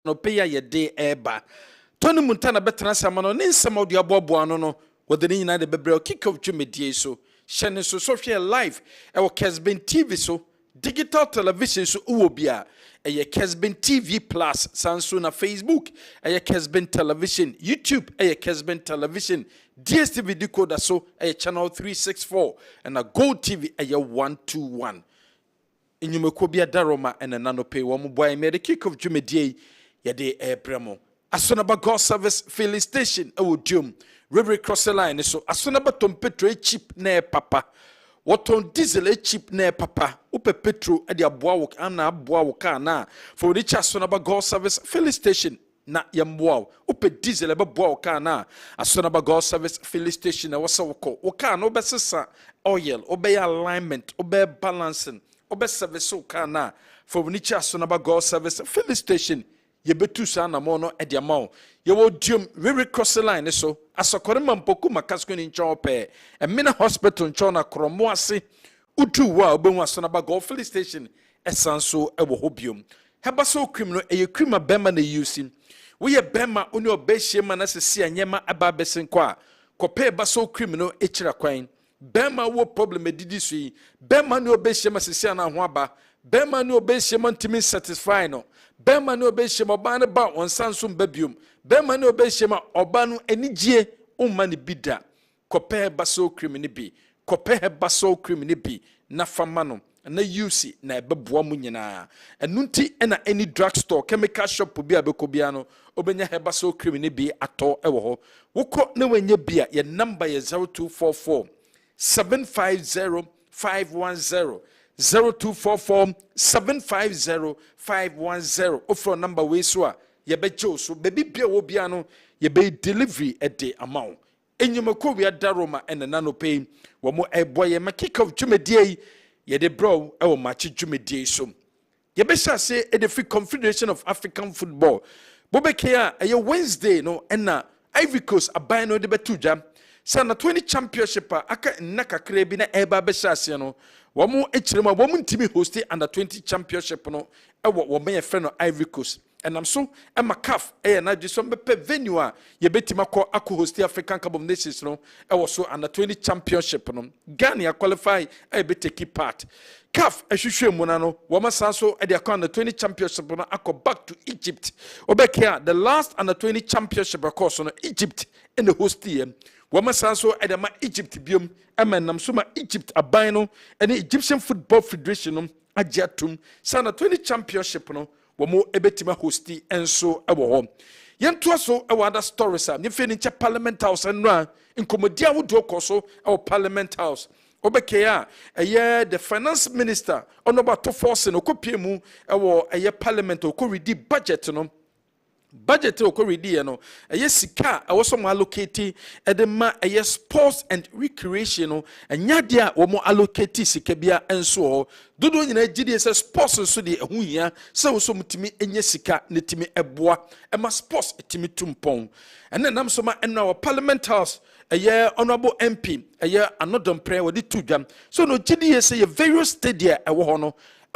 no pay ya day eba. Tony Montana betena samano ne nsama odi aboabo ano no wode ni nyina de bebre kick off dwumedie so shene so social live e wo Kessben TV so digital television so uwo bia eye Kessben TV Plus sanso na Facebook eye Kessben television YouTube eye Kessben television DSTV decoder so eye channel 364 and a Gold TV eye 121 inyumeko bia daroma and nano pay wo mo boy me the kick off dwumedie ye de ebremo Asonaba God Service Filling Station Ewodium River Cross Line so Asonaba Tom Petro cheap na papa Waton diesel cheap na papa upe petro e de aboa wo ana aboa wo ka na for the Asonaba God Service Filling Station na yamboa upe diesel be boa wo ka na Asonaba God Service Filling Station na wasa wo ka na obesesa oil obey alignment obey balancing obey service wo ka na for the Asonaba God Service Filling Station ye betu sa na mo no e dia ma o ye wo dium River Cross Line so asokore mampoku makasko ni nchon pe e mina hospital nchon na kromo ase utu wa obenwa so na ba go filling station esanso e wo hobium heba so criminal e ye crima bema na using we ye bema oni obehye ma na sese anyema aba besen kwa kope ba so criminal e kira kwan bema wo problem edidi so yi bema ni obehye ma sese na ho aba bema ni obehye ma ntimi satisfy no bema ni obehye ma ba ne ba onsanso mbabium bema ni obehye ma oba no anigye umma ni bida kope ba so criminal bi kope ba so criminal bi na fama no na UC na ebeboa mu nyina enunti na any drugstore chemical shop bi abekobia no obenya heba so criminal bi ato ewo ho wokọ na wenye bia ye number ye 0244 750 510 0244 750 510 offer number we so a ye bejo so baby bia wo bia no ye be delivery e de amount enyumako wi adaroma ene nano pay wo mo eboye ma kick off dwumedie ye de bro e wo match dwumedie so ye be sha say e the Confederation of African Football bobeke a ye Wednesday no ena Ivory Coast aban no de betudwa sana 20 championship aka nakakra bi na eba be sha se no wo mo echirema wo mo ntimi host under 20 championship no e wo me ye friend no Ivory Coast and I'm so Emma CAF na just be venue a ye betima ako host African Cup of Nations no e was so under 20 championship no Ghana qualify e be take part CAF ehwehwe mu na no wo ma sanso e de akọ under 20 championship no akọ back to Egypt obekea the last under 20 championship course no Egypt in the host year wo ma sanso e de ma Egypt biom emenam so ma Egypt aban no and Egyptian Football Federation no agiatum sana 20 championship no womo ebetima hosti enso ewo ho yentoa so ewo other stories a nyefe ni che Parliament House enra nkomodia wodo koso ewo Parliament House obekea eye the finance minister onoba to force no kopiemu ewo eye parliament okoridi budget no budget okoridi no eye sika ewo so mo allocate edema eye sports and recreation no enyade a wo mo allocate sika bia enso ho dodo nyina gidi se sports so de ehuhia se wo so mutimi enye sika netimi eboa ema sports etimi tumpon ene nam so ma enna wo Parliament House eye honorable MP eye anodom prayer wo de tudwam so no gidi se ye various stadia ewo ho no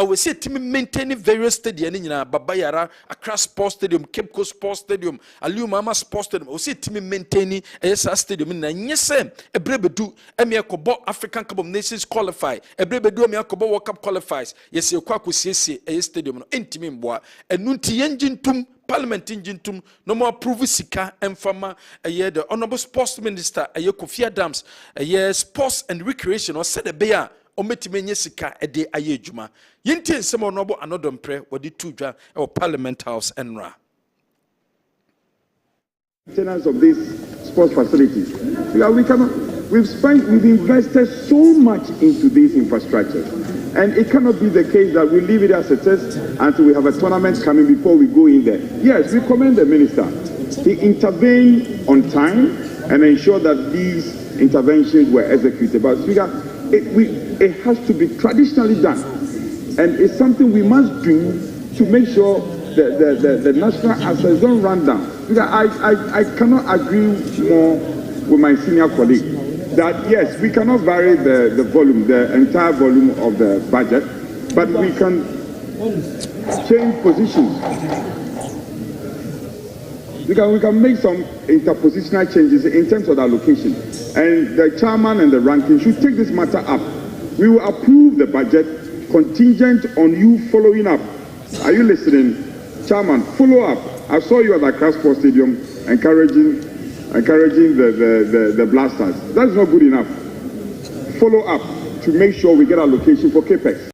we say team maintaining various stadiums nyina Babayara Accra Sports Stadium Cape Coast Sports Stadium Aliu Mama Sports Stadium we say team maintaining esa stadium na nyese ebrebedu eme yakobo African Cup of Nations qualify ebrebedu eme yakobo World Cup qualifies yesi ekwa kosiesie stadium no entimi mboa enunti yenjintum Parliament injintum no more approve sika emfama the honorable sports minister Kofi Adams sports and recreation or said beya ometime sika ede aye adwuma yintie nsem onobo anodom pre wodi tudwa e Parliament House enra maintenance of this sports facilities. We've invested so much into these infrastructure, and it cannot be the case that we leave it as it is until we have a tournament coming before we go in there. Yes, we commend the minister. He intervened on time and ensured that these interventions were executed. But Speaker, it has to be traditionally done, and it's something we must do to make sure the national assets don't run down. Because I cannot agree more with my senior colleague that yes, we cannot vary the volume, the entire volume of the budget, but we can change positions. We can make some interpositional changes in terms of the allocation. And the chairman and the ranking should take this matter up. We will approve the budget contingent on you following up. Are you listening? Chairman, follow up. I saw you at the Accra Sports Stadium encouraging the Blasters. That's not good enough. Follow up to make sure we get allocation for CAPEX.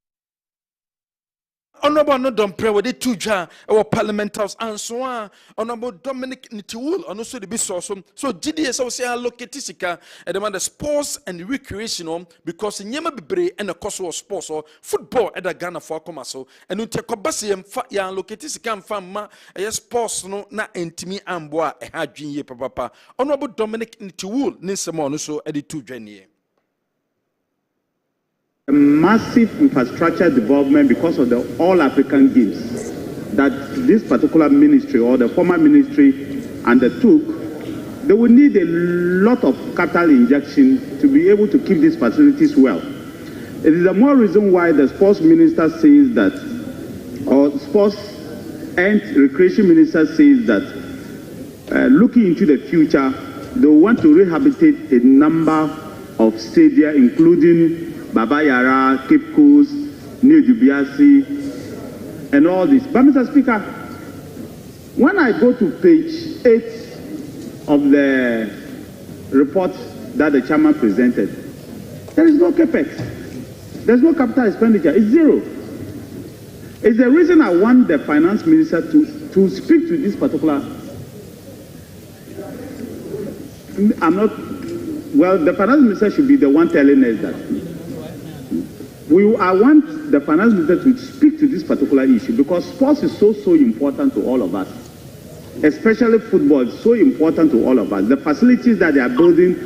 Honorable no don't pray with the two jar our parliamentals and so on. Honorable Dominic Nitiwul and also the bisosom. So GDS will say allocate sika and demand the sports and recreational because in Yama Bibre and the cost of sports or football at the Ghana for commercial and until Kobasium fat ya allocate sika and fama a sports no na intimi amboa a hajin ye papa. Honorable Dominic Nitiwul Ninsamon so at the two journey. A massive infrastructure development because of the All-African Games that this particular ministry or the former ministry undertook. They will need a lot of capital injection to be able to keep these facilities well. It is the more reason why the sports minister says that, or sports and recreation minister says that, looking into the future, they want to rehabilitate a number of stadia, including Baba Yara, Cape Coast, New Dubiasi, and all this. But Mr. Speaker, when I go to page 8 of the report that the chairman presented, there is no CAPEX. There's no capital expenditure. It's zero. It's the reason I want the finance minister to speak to this particular. Well, the finance minister should be the one telling us that. I want the finance minister to speak to this particular issue because sports is so important to all of us. Especially football is so important to all of us. The facilities that they are building,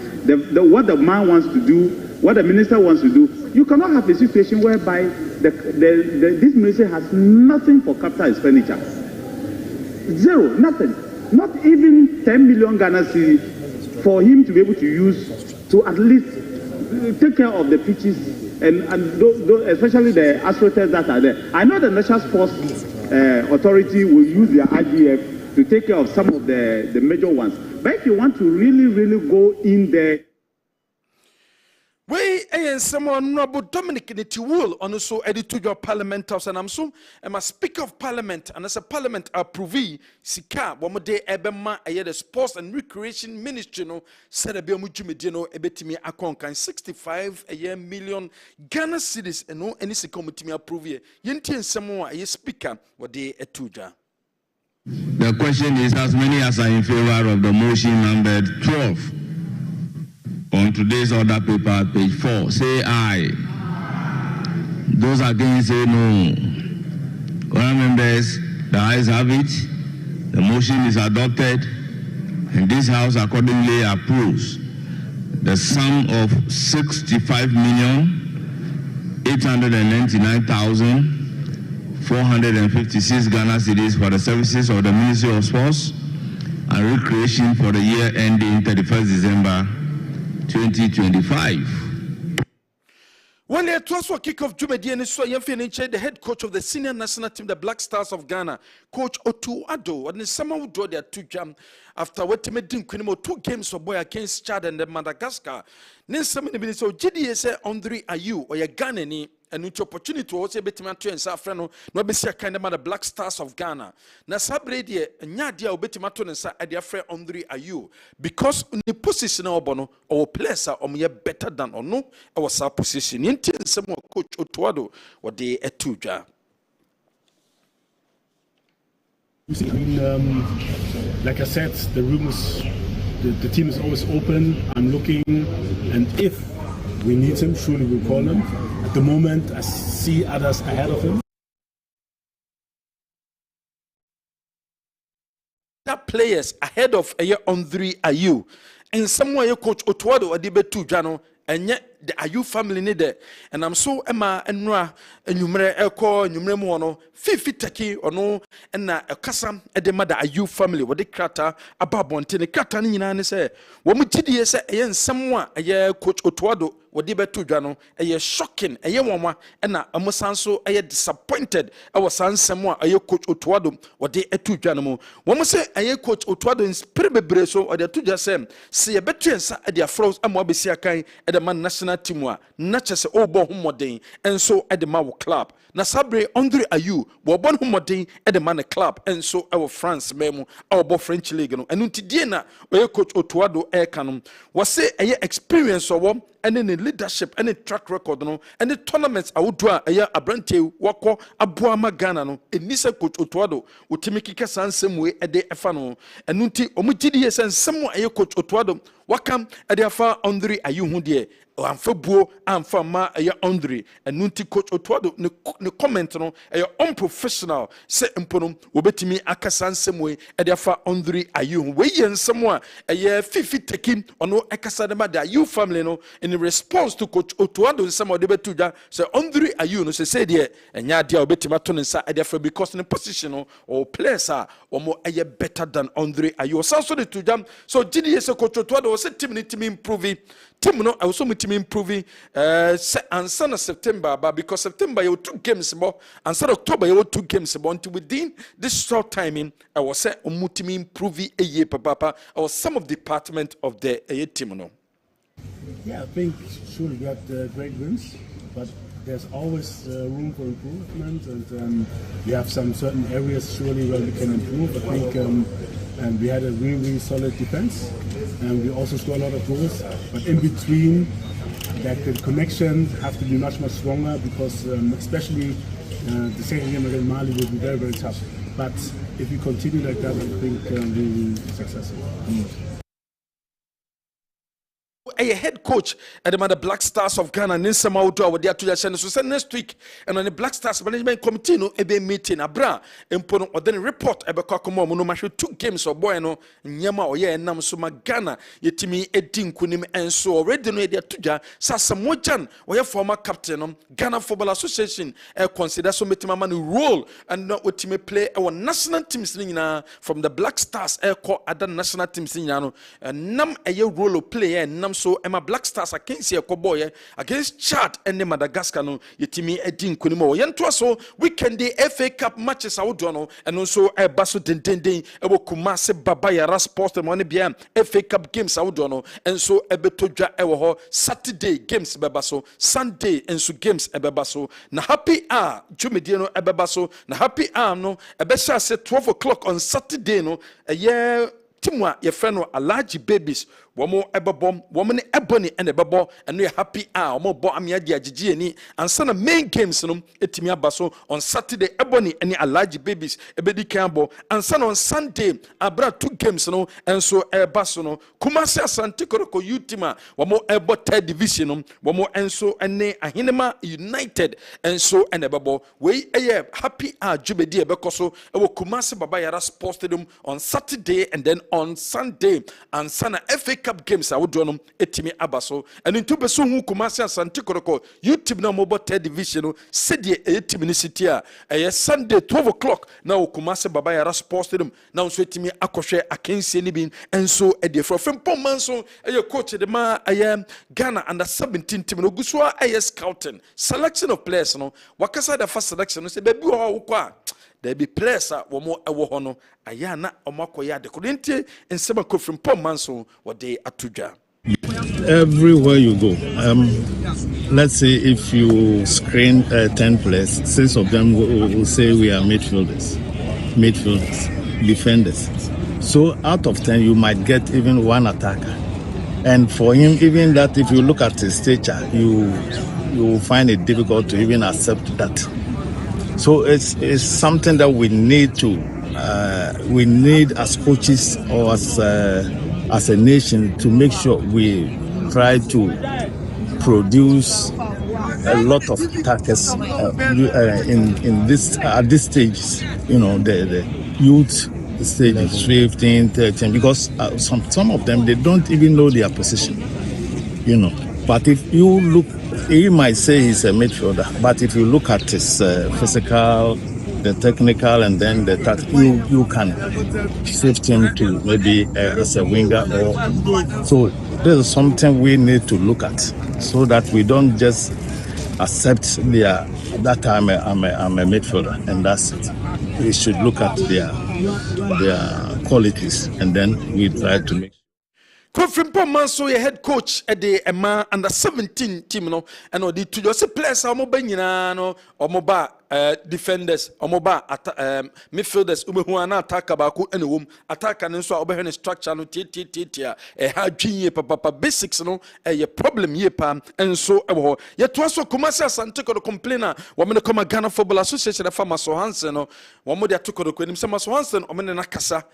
what the man wants to do, what the minister wants to do. You cannot have a situation whereby this minister has nothing for capital expenditure. Zero, nothing. Not even 10 million Ghana cedis for him to be able to use to at least take care of the pitches and especially the astroturfs that are there. I know the National Sports Authority will use their IGF to take care of some of the major ones. But if you want to really go in there. We and someone Honorable Dominic Nitiwul on also edited your parliamentals and I'm so I'm a speaker of parliament and as a parliament approvee sika wamode ebema aye the sports and recreation ministry no said a biomujumedi no ebetimi akonkan 65 million Ghana cedis and no any sika mutimi approve ye yenti nsemo aye speaker wode etuja. The question is as many as are in favor of the motion numbered 12. On today's order paper, page 4, say aye. Those against say no. Honourable members, the ayes have it. The motion is adopted, and this House accordingly approves the sum of 65,899,456 Ghana cedis for the services of the Ministry of Sports and Recreation for the year ending 31st December 2025. When they was for kick-off Jumedi and so the head coach of the senior national team, the Black Stars of Ghana, Coach Otuado, and someone who draw their two jam after what made 2 games for boy against Chad and Madagascar. Then some minutes so GDS Andre Ayu or your Ghanani. And which opportunity to also be to and Safrano, no be see kind of the Black Stars of Ghana. Na sabredi nyadia obetimato nsa ade afre Andre Ayu because the position obono or players are better than or no our sa position. Yenti nsemo coach Otuado what they etuja. Like I said, the room is the team is always open. I'm looking, and if we need him, surely we'll call him. At the moment, I see others ahead of him. That players ahead of Andre Ayu. And somewhere you coach Otuado Adibe tu Jano and yet the Ayu family need there. And I'm so Emma and Noah and Numere Elko, Numere Mono, Fifi Taki or no, and a Kassam at the mother Ayu family, what they crata about Bontine Catani and say, Woman Tidia say, and someone a year coach Otuado. Wadi betu dwano eye shocking eye wonwa na amosanso eye disappointed awo sansemo eye coach Otuado wadi etu dwano mu womo se eye coach Otuado inspire bebre so wadi etu dwa sem se ye betu ensa e dia flows amo abesi akan e de man national team a na chese obo homoden enso e de ma wo club na sabre Andre Ayew bo bon homoden e de man club enso e wo France memu awo French league no enu tidie na eye coach Otuado e kanom wo se eye experience owo and in leadership and a track record no and the tournaments awudua aya abrante wako aboama Ghana no enisa coach Otuado utimiki kasa nsem we ede efa no enunti omugidi yesen nsem aye coach Otuado wakam ede afa Andre Ayew hu de amfa buo amfa ma aya Andre enunti coach Otuado ne comment no aya unprofessional se mpono obetimi akasa nsem we ede afa Andre Ayew we yensem a aya fifi tekim ono ekasa de ma da Ayew family no in response to coach Otuado nsem de betuja se Andre Ayew no se say de enya dia obetima to nsa ede afa because in position or players are omo aya better than Andre Ayew so de tuja so gidi se coach Otuado se team ni team improve team no also me team improving answer September but because September you 2 games more answer October you 2 games more until within this short timing I was say team improving a year papa or some of the department of the team no. Yeah, I think surely we had great wins, but there's always room for improvement, and we have some certain areas surely where we can improve. I think and we had a really solid defense, and we also scored a lot of goals. But in between, that the connection have to be much stronger because especially the second game against Mali will be very tough. But if we continue like that, I think we will be successful. A head coach at the Black Stars of Ghana, Ninsama Udo, with their to so say next week, and on the Black Stars Management Committee, no, ebe meeting, abra, and put or then report about Kakomo, no matter 2 games or Bueno, Nyama or and Namsuma Ghana, yetimi Edin Kunim, and so already no idea to Sasamojan, or your former captain, Ghana Football Association, consider so metimamani role and not what team play our national teams from the Black Stars, call other national teams in Yano, and Nam a role of play, and Nam so Emma Black Stars against your boy against Chad and the Madagascar no yetimi edin kunimo yento so weekend the FA Cup matches awudo and also e baso dendenden e wo Kumasi Babaya Sports the money bia FA Cup games awudo and so e betodwa e wo ho Saturday games bebaso Sunday and so games e bebaso na happy hour jumedie no e bebaso na happy hour no e be sha say 12 o'clock on Saturday no Timwa ye friend no Alaji babies womo ebobom womo ne ebony and ebebo and we happy womo bo amia di agigi ani ansa na main games no etimi abaso on Saturday ebony and Alaji babies ebedi kanbo ansa na on Sunday abra 2 games no enso ebaso no Kumasi Asante Koroko Utima womo ebo 3rd division no womo enso ene Oheneba United enso and ebebo we eye happy jubedi ebekoso ewo Kumasi Babaya Sports Stadium on Saturday and then on Sunday and Sana FA Cup games I would do them etimi abaso and into beso hu Kumasi Asante Koroko YouTube na mobile 3rd division said ye etimi city a Sunday 12 o'clock now Kumasi Babaya Sports Stadium now so etimi akoshe akensi ni bin and so e dey from Pomanso a coach the ma Ghana under 17 team no guswa scouting selection of players no wakasa the first selection no say baby wo kwa there be players womo ewo ho no ayana omakoya de kodente nsema ko from Pomanso what they atudwa. Everywhere you go, let's say if you screen 10 players, 6 of them will say we are midfielders, defenders. So out of 10, you might get even 1 attacker. And for him, even that, if you look at his stature, you will find it difficult to even accept that. So it's something that we need as coaches or as a nation to make sure we try to produce a lot of attackers in this at this stage. You know, the youth stage is 15, 13, because some of them they don't even know their position. You know. But if you look, you might say he's a midfielder, but if you look at his physical, the technical, and then the you can shift him to maybe as a winger. Or so this is something we need to look at, so that we don't just accept that I'm a midfielder and that's it. We should look at their qualities, and then we try to make. Confirm Manso, your head coach at the Emma under 17 team, no, and or the two just players are mobile, or mobile defenders, or mobile midfielders, Ubehuana attack about any womb, attack and so over structure, no tia, a hard genie, papa basics, no, a problem ye pam, and so yet was so commercial and took a complainer, woman come a Ghana Football Association of Farmers Hansen, or one more took a queen, some Hansen, or Menakasa.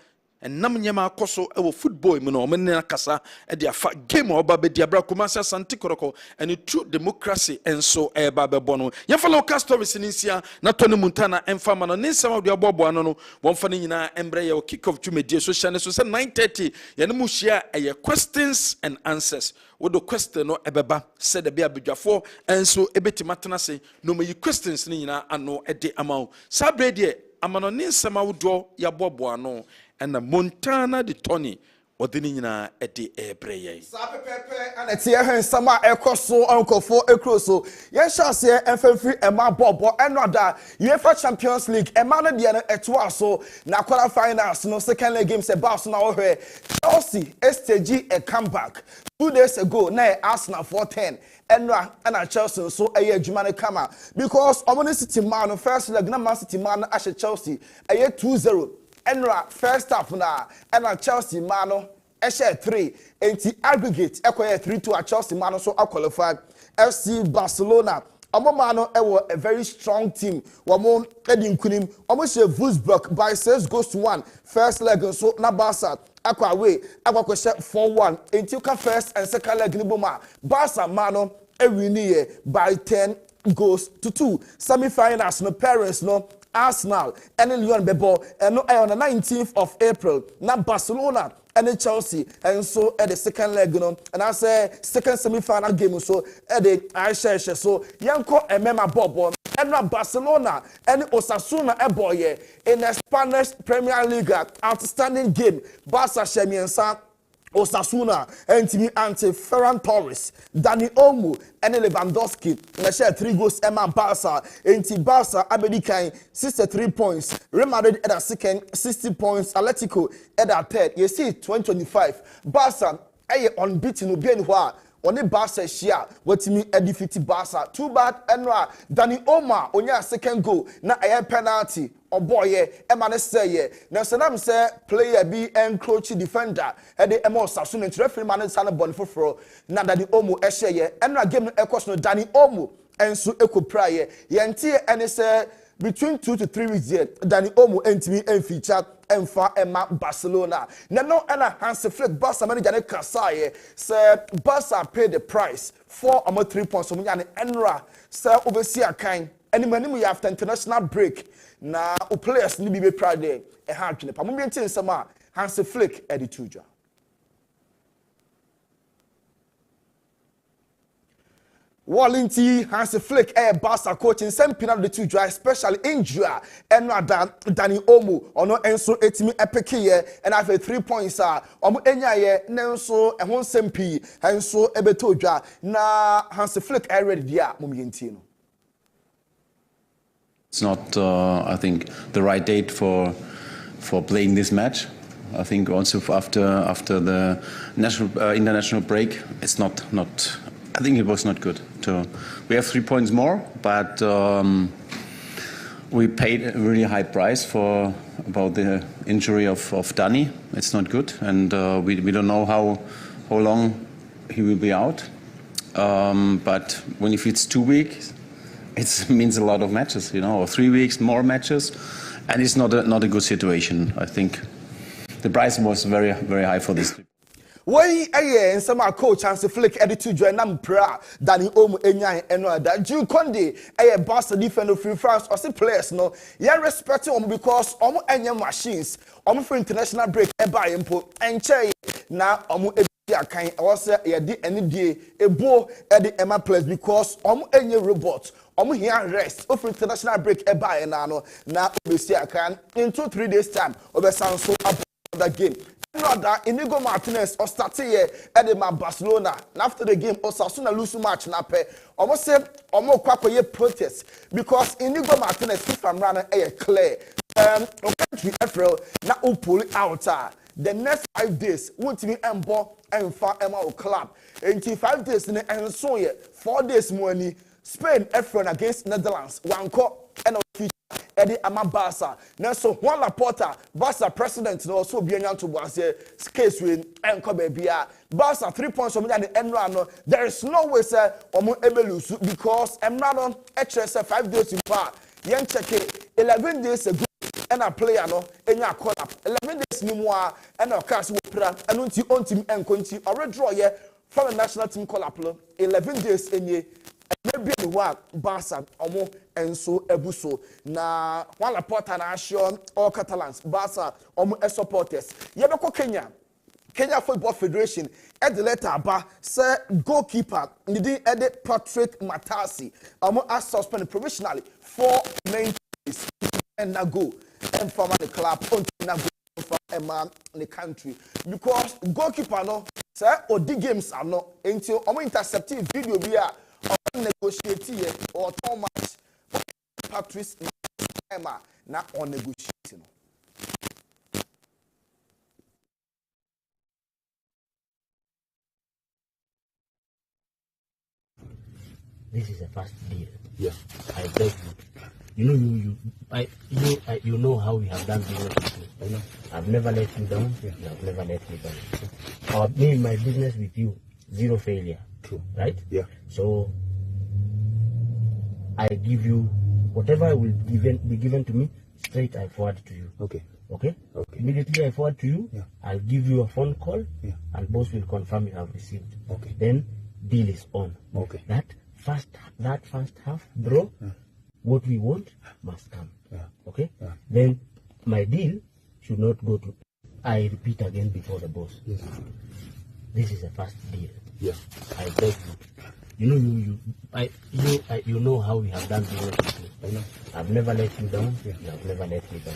And Namanyama Koso, our football, Meno, Kasa, and their fat game or Baby Diabra Kumasa Santicorco, and a true democracy, and so a Baba Bono. Yafalo Castor in Isia, Natoni Montana, and Farman, and some of the Boboano, one Fanina, Embraer, kick off to media, so Shannon, so 9:30, Yanamushia, a questions and answers. What the question no ebeba said the bear bidjafo and so ebeti matanase no me questions nina ano ede amount. Sabrede amano nin sama wudo ya boboano. And the Montana de Tony or the Nina at the airbraye. Sapepe and a tear and summer ecoso uncle for a cruso. Yes, shall say and free and my bobo and not that UEFA Champions League and man the other at so now qualifying us no second leg games about now here. Chelsea STG a comeback 2 days ago now Arsenal 4-10. And Chelsea so a year Jumane Kama because Omoni City man first leg Man City man Ashe Chelsea a year 2-0. Enra first half na and Chelsea mano share 3 enti aggregate ekoye 3-2 Chelsea mano so qualified. FC Barcelona omo mano a very strong team womo edin kunim omo share Wolfsburg by 6-1 first leg so na Barca akwa away akwa share 4-1 enti ka first and second leg ni boma Barca mano win by 10-2 semi-finals no Paris no Arsenal and Lyon Bebo and on the 19th of April now Barcelona and Chelsea and so at the second leg and I say second semi-final game so at the I share so Yanko and Mema Bobo and now Barcelona and Osasuna Eboye in the Spanish Premier League outstanding game Barca Shemiensa Osasuna and Timi Ante Ferran Torres, Dani Olmo and Lewandowski and share 3 goals Emma Barca and Barca Abedikan 63 points Real Madrid at a second 60 points Atletico at a third you see 2025 Barca unbeaten Ubienwa on the Barca share what me defeat Barca too bad Enra Dani Olmo on your second goal na a penalty or boy Emma say now Sanam say player be encroach defender and the Emo Sasun and referee man Sana Bonforo na Dani Olmo share Enra game a question Dani Olmo and so eco prior yanti and say between 2 to 3 weeks yet Dani Olmo and me and feature and for Emma Barcelona. No Anna Hans Flick Barca manager Kasaye say Barca paid the price for 3 points from Yan Enra say overseer kind any money after international break na players ni be proud there e ha adwene pa mo bi ntin sama Hans Flick edituja Wallinti Hans Flick Barca coach in some penalty the two dry especially injury and Dani Olmo ono enso etimi epeke and have 3 points omo enya ye nenso ehon sempi enso ebetodwa na Hans Flick ready dia mo yenti no. It's not, I think, the right date for playing this match. I think also after the international break, it's not. I think it was not good. So we have 3 points more, but we paid a really high price about the injury of Dani. It's not good, and we don't know how long he will be out. But if it's 2 weeks. It means a lot of matches, or 3 weeks more matches, and it's not a good situation. I think the price was very, very high for this. Why and some coach Hans Flick edited to join pra Dani Olmo enya eno that Jude Conde Barca defender from France or see players no yeah respecting because enya machines for international break buy impo and na I can also any day a bow at the Emma place because any robot here rest of international break a buy and now we see I can in 2-3 days time over sound so about the game. Not that Inigo Martinez or start here at the Barcelona after the game or Sasuna lose match na pe almost say almost quack protest because Inigo Martinez if I'm running a clear country April now pull it out the next 5 days won't be embo and far Emma club until 5 days in and so 4 days money Spain April against Netherlands one call and Eddie Ama Barca. Now, so Juan Laporta, Barca president, also being able to was a case with Enko Babia. Barca 3 points from the end run. There is no way, sir, Omo Ebelus because Emrano HSF 5 days in part. Yen check it 11 days ago. And a player no, and your collab 11 days no more, and our cast will put and on team and continue or draw ye from a national team collab 11 days in ye. Maybe the one Barca omo enso ebuso na Juan Laporta na assure all Catalans Barca omo supporters yebeko Kenya Football Federation at the letter ba say goalkeeper ndidi ede Patrick Matasi omo as suspended provisionally for 9 days and na go and from the club on na go from a man in the country because goalkeeper no say odi games are no until omo intercepting video via negotiate here or too much Patrice Emma not on negotiating. This is a fast deal. Yeah. I beg you. You know how we have done business with you. I know. I've never let you down. Yeah. You have never let me down. I've made my business with you 0 failure. True. Right? Yeah. So I give you whatever will be given to me straight. I forward to you. Okay. Immediately I forward to you. Yeah. I'll give you a phone call. Yeah. And boss will confirm you have received. Okay. Then deal is on. Okay. That first half, bro. Yeah. What we want must come. Yeah. Okay. Yeah. Then my deal should not go to. I repeat again before the boss. Yes. This is a fast deal. Yeah. I beg you. You know how we have done business with you. I know. I've never let you down. Yeah. You have never let me down.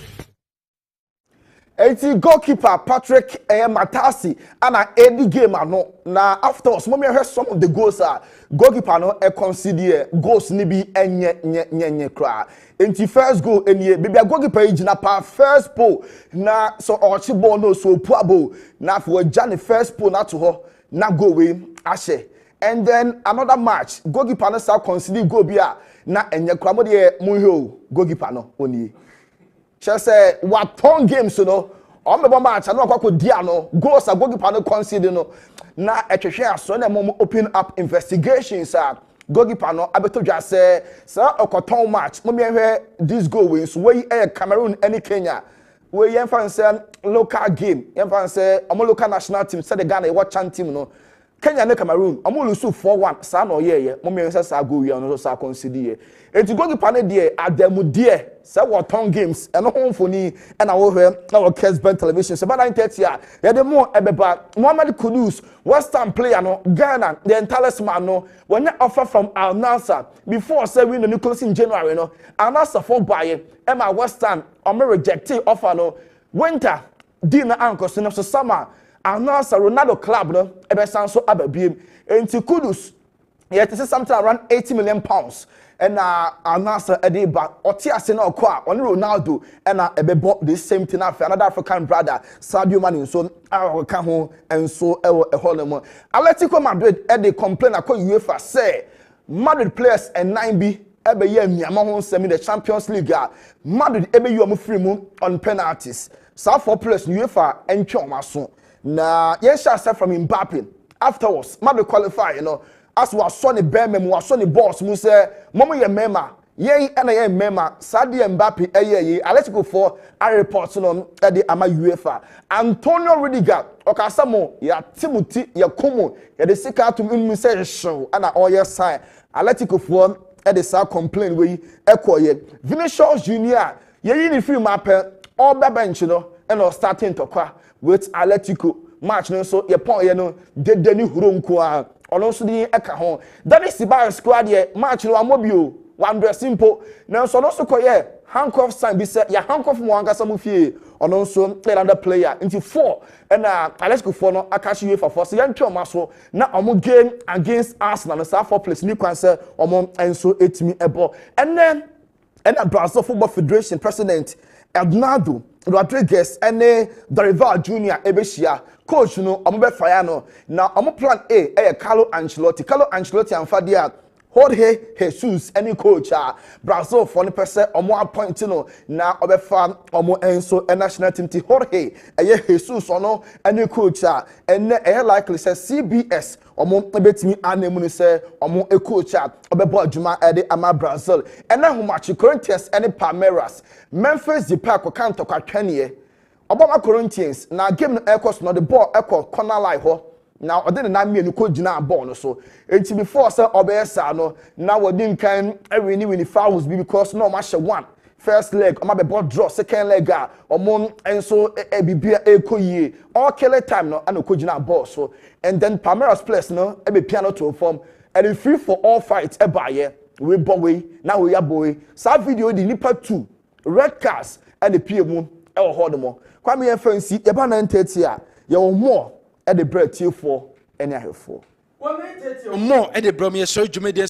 Eti goalkeeper Patrick Matasi and any game ano na afterwards mommy heard some of the goals goalkeeper no consider goals ni bi enye kra enti first goal enie baby goalkeeper igina pa first pole na so ochi ball no so puabo na for Johnny first pole na to ho na go we ashe and then another match goalkeeper no sa consider goal bia na enye kra mo de muhio goalkeeper no oni she say what ton games no on the match no kwako dia no goals a goalkeeper no consider no na etwehwe aso na mom open up investigations goalkeeper no abeto dwa say okoton match mom ehwe this goal wins we Cameroon any Kenya we yemfa say local game yemfa say omo local national team say the Ghana what chan team no Kenya and Cameroon omo lose 4-1 sa no ye mom yen say sa go we no so consider enti goalkeeper no dey ademu dey say what ton games and home phone and I over our Kessben television so by 9:30 yeah the more ebeba Mohamed Kudus West Ham player no Ghana the talisman no when offer from Al Nassr before say we no Nicholas in January no Al Nassr for buy Emma West Ham rejected offer no winter dinner anchor so summer Al Nassr Ronaldo club no ebe san so ababiem enti Kudus yeah this is something around 80 million pounds and Al Nassr Ediba Otiase na okwa on Ronaldo and ebebo the same thing after another African brother Sadio Mane so ka ho and so e holemo Atletico Madrid they complain akwa UEFA say Madrid players and 9B ebe ye miama ho semi the Champions League Madrid ebe you am free mu on penalties so for players UEFA entwe omaso na yesha say from Mbappe afterwards Madrid qualify as was Sonny Berman was Sonny boss mu say momo ye mema ye na ye mema Sadio Mbappe ye Atletico for a report no e ama UEFA Antonio Rudiger okasamo ya Timothy ya Komo ya de sika to mu say show ana all your sign Atletico for e de sa complain we ekoye Vinicius Junior ye ni free map all bench no and starting to kwa with Atletico match no so ye pon ye no de ni huro nko a ono so di eka ho that is the squad ye match no amobio one dress simple na so no so koye handcuff sign bi say ya handcuff mo angasa mo fie ono so another player into 4 and Alex Kufo no akashi UEFA for so yan twom aso na omo game against Arsenal no sa 4 place ni kwan say omo enso etimi ebo and then Brazil Football Federation President Ednardo Rodriguez and Dorival Jr. Ebeshia coach no omo be fire no na omo plan A Carlo Ancelotti amfa dia Jorge Jesus any coach Brazil for the person omo appointing no na obefa omo enso national team ti Jorge Jesus ono any coach and likely say CBS omo ebetimi anemu ni say omo coach obebo adwuma ede ama Brazil and na match Corinthians and Palmeiras Memphis Depay kanto kwatwane obama Corinthians na game no ekos no the ball ekọ corner line ho now odin na me ko gina ball no so enti before say obesa no na wodin kan win fouls because no match one first leg o ma be ball draw second leg omo enso bibia ekoyie all kill time no and ko gina ball so and then Palmeiras place no e be piano to form and in free for all fights e baye we boy now we are boy sa video di nipa 2 red cards and the PM e o hold mo kwame ye fancy e ba 9:30 ye wo more at the bread tier 4 any ahefo more at the bromia so jumedi